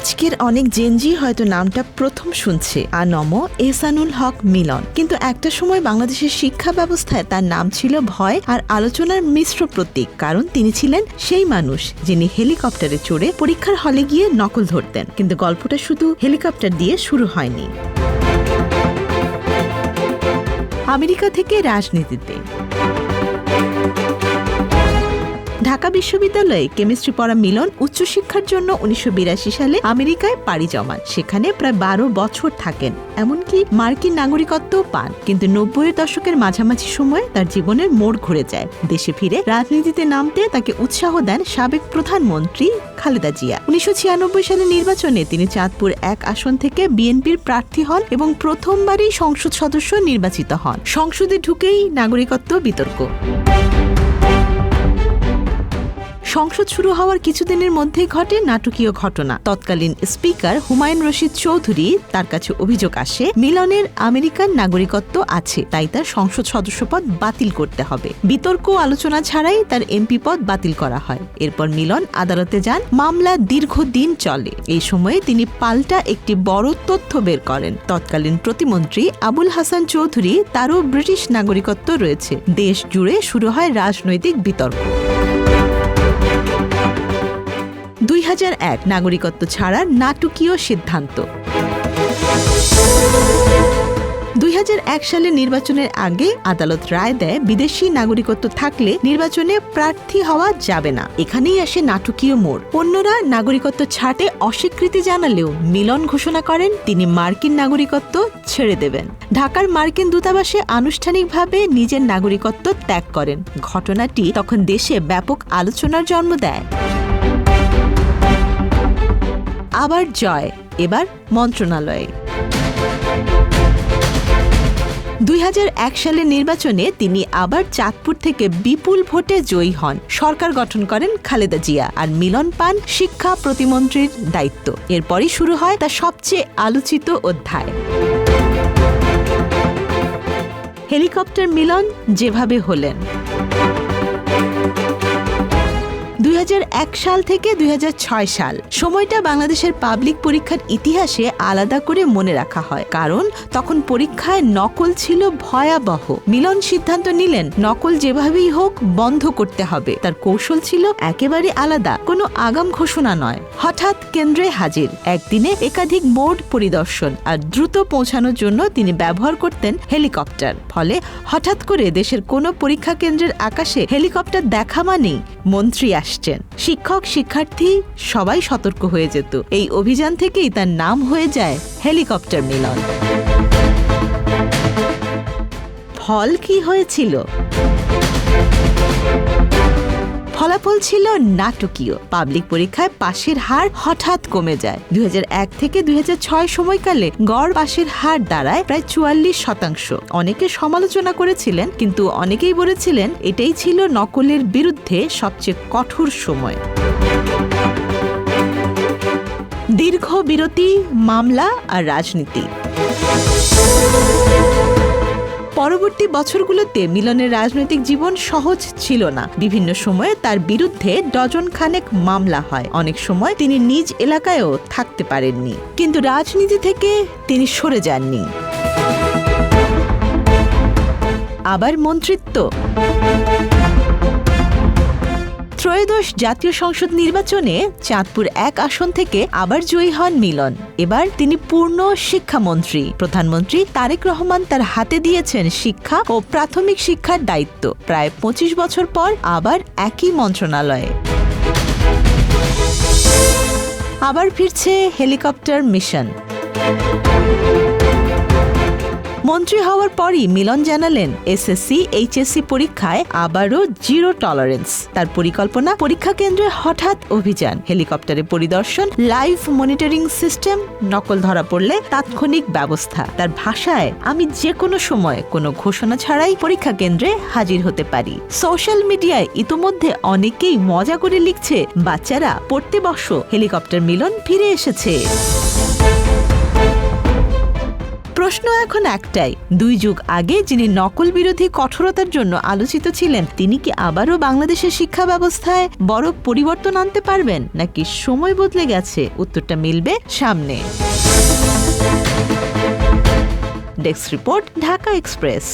আজকের অনেক জেনজি হয়তো নামটা প্রথম শুনছে, আনম এহসানুল হক মিলন। কিন্তু একটা সময় বাংলাদেশের শিক্ষা ব্যবস্থায় তার নাম ছিল ভয় আর আলোচনার মিশ্র প্রতীক, কারণ তিনি ছিলেন সেই মানুষ যিনি হেলিকপ্টারে চড়ে পরীক্ষার হলে গিয়ে নকল ধরতেন। কিন্তু গল্পটা শুধু হেলিকপ্টার দিয়ে শুরু হয়নি। আমেরিকা থেকে রাজনীতিতে। ঢাকা বিশ্ববিদ্যালয়ে কেমিস্ট্রি পড়া মিলন উচ্চশিক্ষার জন্য 1982 সালে আমেরিকায় পাড়ি জমান। সেখানে প্রায় 12 বছর থাকেন, এমনকি মার্কিন নাগরিকত্বও পান। কিন্তু 90-এর দশকের মাঝামাঝি সময়ে তার জীবনের মোড় ঘুরে যায়। দেশে ফিরে রাজনীতিতে নামতে তাকে উৎসাহ দেন সাবেক প্রধানমন্ত্রী খালেদা জিয়া। 1996 সালের নির্বাচনে তিনি চাঁদপুর 1 আসন থেকে বিএনপির প্রার্থী হন এবং প্রথমবারই সংসদ সদস্য নির্বাচিত হন। সংসদে ঢুকেই নাগরিকত্ব বিতর্ক। সংসদ শুরু হওয়ার কিছুদিনের মধ্যেই ঘটে নাটকীয় ঘটনা। তৎকালীন স্পিকার হুমায়ুন রশিদ চৌধুরী তার কাছে অভিযোগ আসে মিলনের আমেরিকান নাগরিকত্ব আছে, তাই তার সংসদ সদস্য পদ বাতিল করতে হবে। বিতর্ক আলোচনা ছাড়াই তার এমপি পদ বাতিল করা হয়। এরপর মিলন আদালতে যান। মামলা দীর্ঘদিন চলে। এই সময়ে তিনি পাল্টা একটি বড় তথ্য বের করেন। তৎকালীন প্রতিমন্ত্রী আবুল হাসান চৌধুরী, তারও ব্রিটিশ নাগরিকত্ব রয়েছে। দেশ জুড়ে শুরু হয় রাজনৈতিক বিতর্ক। 2001 নাগরিকত্ব ছাড়ার নাটকীয় সিদ্ধান্ত। 2001 সালের নির্বাচনের আগে আদালত রায় দেয় বিদেশি নাগরিকত্ব থাকলে নির্বাচনে প্রার্থী হওয়া যাবে না। এখানেই আসে নাটকীয় মোড়। অন্যরা নাগরিকত্ব ছাড়তে অস্বীকৃতি জানালেও মিলন ঘোষণা করেন তিনি মার্কিন নাগরিকত্ব ছেড়ে দেবেন। ঢাকার মার্কিন দূতাবাসে আনুষ্ঠানিকভাবে নিজের নাগরিকত্ব ত্যাগ করেন। ঘটনাটি তখন দেশে ব্যাপক আলোচনার জন্ম দেয়। আবার জয়, এবার মন্ত্রণালয়ে। 2001 সালের নির্বাচনে তিনি আবার চাঁদপুর থেকে বিপুল ভোটে জয়ী হন। সরকার গঠন করেন খালেদা জিয়া, আর মিলন পান শিক্ষা প্রতিমন্ত্রীর দায়িত্ব। এরপরই শুরু হয় তার সবচেয়ে আলোচিত অধ্যায়। হেলিকপ্টার মিলন যেভাবে হলেন। 2001 সাল থেকে 2006 সাল সময়টা বাংলাদেশের পাবলিক পরীক্ষার ইতিহাসে আলাদা করে মনে রাখা হয়, কারণ তখন পরীক্ষায় নকল ছিল ভয়াবহ। মিলন সিদ্ধান্ত নিলেন নকল যেভাবেই হোক বন্ধ করতে হবে। তার কৌশল ছিল একেবারে আলাদা, কোনো আগাম ঘোষণা নয়। হঠাৎ কেন্দ্রে হাজির, একদিনে একাধিক বোর্ড পরিদর্শন, আর দ্রুত পৌঁছানোর জন্য তিনি ব্যবহার করতেন হেলিকপ্টার। ফলে হঠাৎ করে দেশের কোনো পরীক্ষা কেন্দ্রের আকাশে হেলিকপ্টার দেখা মানেই মন্ত্রী আসছেন। শিক্ষক, শিক্ষার্থী সবাই সতর্ক হয়ে যেত। এই অভিযান থেকেই তার নাম হয়ে যায় হেলিকপ্টার মিলন। ফল কি হয়েছিল? ফলাফল ছিল নাটকীয়। পাবলিক পরীক্ষায় পাশের হার হঠাৎ কমে যায়। 2001 থেকে 2006 সময়কালে গড় পাশের হার দাঁড়ায় প্রায় 44%। অনেকে সমালোচনা করেছিলেন, কিন্তু অনেকেই বলেছিলেন এটাই ছিল নকলের বিরুদ্ধে সবচেয়ে কঠোর সময়। দীর্ঘ বিরতি, মামলা আর রাজনীতি। পরবর্তী বছরগুলোতে মিলনের রাজনৈতিক জীবন সহজ ছিল না। বিভিন্ন সময়ে তার বিরুদ্ধে ডজন খানেক মামলা হয়। অনেক সময় তিনি নিজ এলাকায়ও থাকতে পারেননি। কিন্তু রাজনীতি থেকে তিনি সরে যাননি। আবার মন্ত্রিত্ব। ত্রয়োদশ জাতীয় সংসদ নির্বাচনে চাঁদপুর 1 আসন থেকে আবার জয়ী হন মিলন। এবার তিনি পূর্ণ শিক্ষামন্ত্রী। প্রধানমন্ত্রী তারেক রহমান তার হাতে দিয়েছেন শিক্ষা ও প্রাথমিক শিক্ষার দায়িত্ব। প্রায় 25 বছর পর আবার একই মন্ত্রণালয়ে। আবার ফিরছে হেলিকপ্টার মিশন। মন্ত্রী হওয়ার পরই মিলন জানালেন এসএসসি, এইচএসসি পরীক্ষায় আবারও জিরো টলারেন্স। তার পরিকল্পনা, পরীক্ষা কেন্দ্রে হঠাৎ অভিযান, হেলিকপ্টারে পরিদর্শন, লাইভ মনিটরিং সিস্টেম, নকল ধরা পড়লে তাৎক্ষণিক ব্যবস্থা। তার ভাষায়, আমি যে কোনো সময় কোনো ঘোষণা ছাড়াই পরীক্ষা কেন্দ্রে হাজির হতে পারি। সোশ্যাল মিডিয়ায় ইতোমধ্যে অনেকেই মজা করে লিখছে, বাচ্চারা পড়তে বসো, হেলিকপ্টার মিলন ফিরে এসেছে। প্রশ্ন এখন একটাই, 2 যুগ আগে যিনি নকল বিরোধী কঠোরতার জন্য আলোচিত ছিলেন তিনি কি আবারও বাংলাদেশের শিক্ষা ব্যবস্থায় বড় পরিবর্তন আনতে পারবেন, নাকি সময় বদলে গেছে? উত্তরটা মিলবে সামনে। Desk report, Dhaka express.